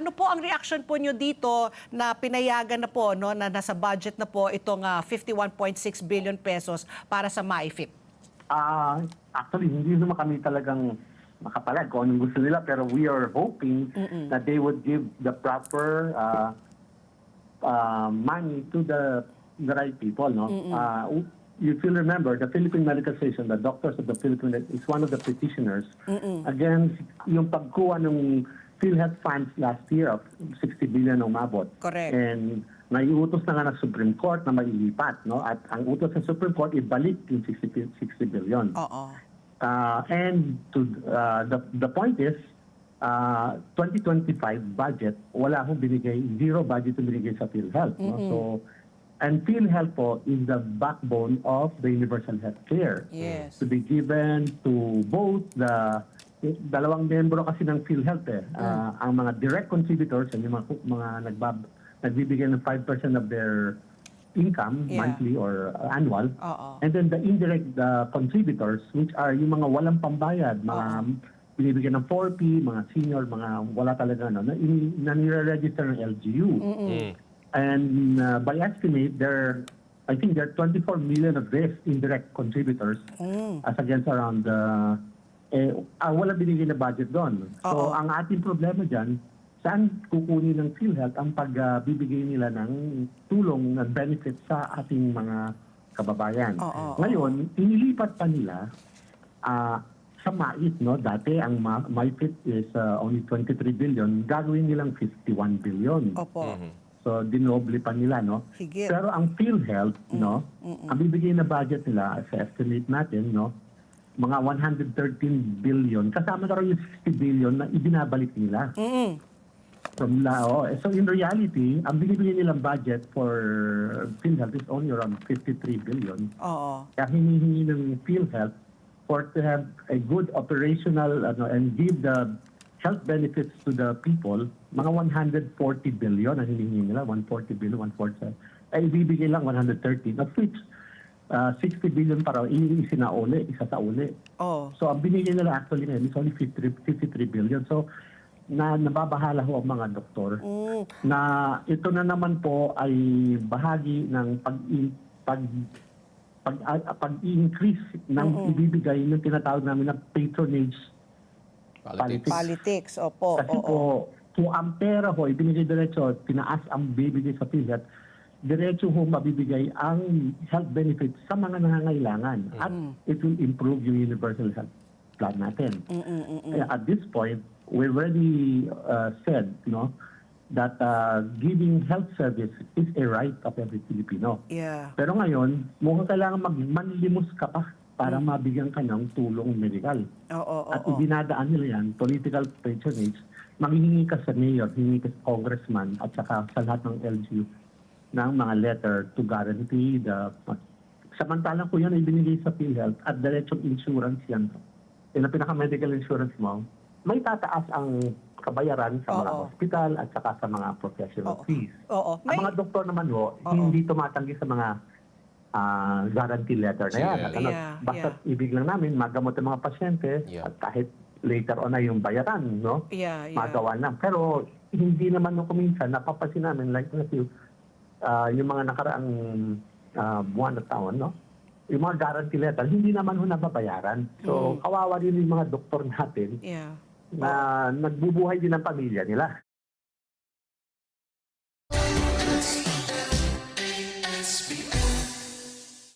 Ano po ang reaction po nyo dito na pinayagan na po, no, na nasa budget na po itong 51.6 billion pesos para sa MyFit? Actually, hindi naman kami talagang makapalag kung anong gusto nila, pero we are hoping that they would give the proper money to the right people, no? You will remember, the Philippine Medical Association, the doctors of the Philippines, is one of the petitioners against yung pagkuha ng PhilHealth funds last year of 60 billion na umabot. Correct. And naiutos na nga ng Supreme Court na mailipat, no? At ang utos ng Supreme Court, ibalik yung 60 billion. Oo. And to the point is, 2025 budget, wala akong binigay, zero budget na binigay sa PhilHealth. No? So, and PhilHealth po is the backbone of the universal health care. Yes. To be given to both the dalawang membro kasi ng PhilHealth ang mga direct contributors, yung mga nagbibigay ng 5% of their income monthly or annual. And then the indirect contributors, which are yung mga walang pambayad, mga binibigyan ng 4P, mga senior, mga wala talaga na nire-register ng LGU. And by estimate, I think there are 24 million of these indirect contributors as against around wala binigay na budget doon. So ang ating problema dyan, saan kukunin ng PhilHealth ang pagbibigay nila ng tulong na benefit sa ating mga kababayan. Ngayon, inilipat pa nila sa MAIT, no? Dati ang MyFit is only 23 billion, gagawin nilang 51 billion. Opo. So dinoble pa nila, no? Higit. Pero ang PhilHealth, no, ang bibigay na budget nila sa estimate natin, no, mga 113 billion, kasama na rin yung 60 billion na ibinabalik nila. From Lao. So in reality, ang binibigay nilang budget for PhilHealth is only around 53 billion. Kaya hinihingi ng PhilHealth for to have a good operational and give the health benefits to the people, mga 140 billion ang hinihingi nila, 140 billion, 147. Ay ibibigay lang 130, of which 60 billion para isinauli, isa sa uli. So ang binigay nila actually ngayon is only 53 billion. So nababahala ho ang mga doktor na ito na naman po ay bahagi ng pag-increase ng ibibigay ng tinatawag namin na patronage Politics, opo. Kasi po, kung ang pera ho, ibinigay diretso, tinaas ang bibigay sa PhilHealth, diretso ho mabibigay ang health benefits sa mga nangangailangan. At it will improve yung universal health plan natin. At this point, we already said, no, that giving health service is a right of every Filipino. Pero ngayon, mukhang kailangan magmanlimos ka pa para mabigyan ka ng tulong medical. At ibinadaan nila yan, political patronage, manghihingi ka sa mayor, hingi ka sa congressman, at saka sa lahat ng LGU ng mga letter to guarantee samantalang ko yan ay binigay sa PhilHealth at diretsong insurance yan. Yung pinaka-medical insurance mo, may tataas ang kabayaran sa mga hospital at saka sa mga professional fees. Ang mga doktor naman ho, hindi tumatanggi sa mga guarantee letter na yan. Basta ibig lang namin, magamot ang mga pasyente at kahit later on na yung bayaran, no? Magawa na. Pero hindi naman nung kuminsan, napapansin namin, like yung mga nakaraang buwan at taon, no? Yung mga guarantee letter, hindi naman ho nababayaran. So, kawawa din yung mga doktor natin na nagbubuhay din ang pamilya nila.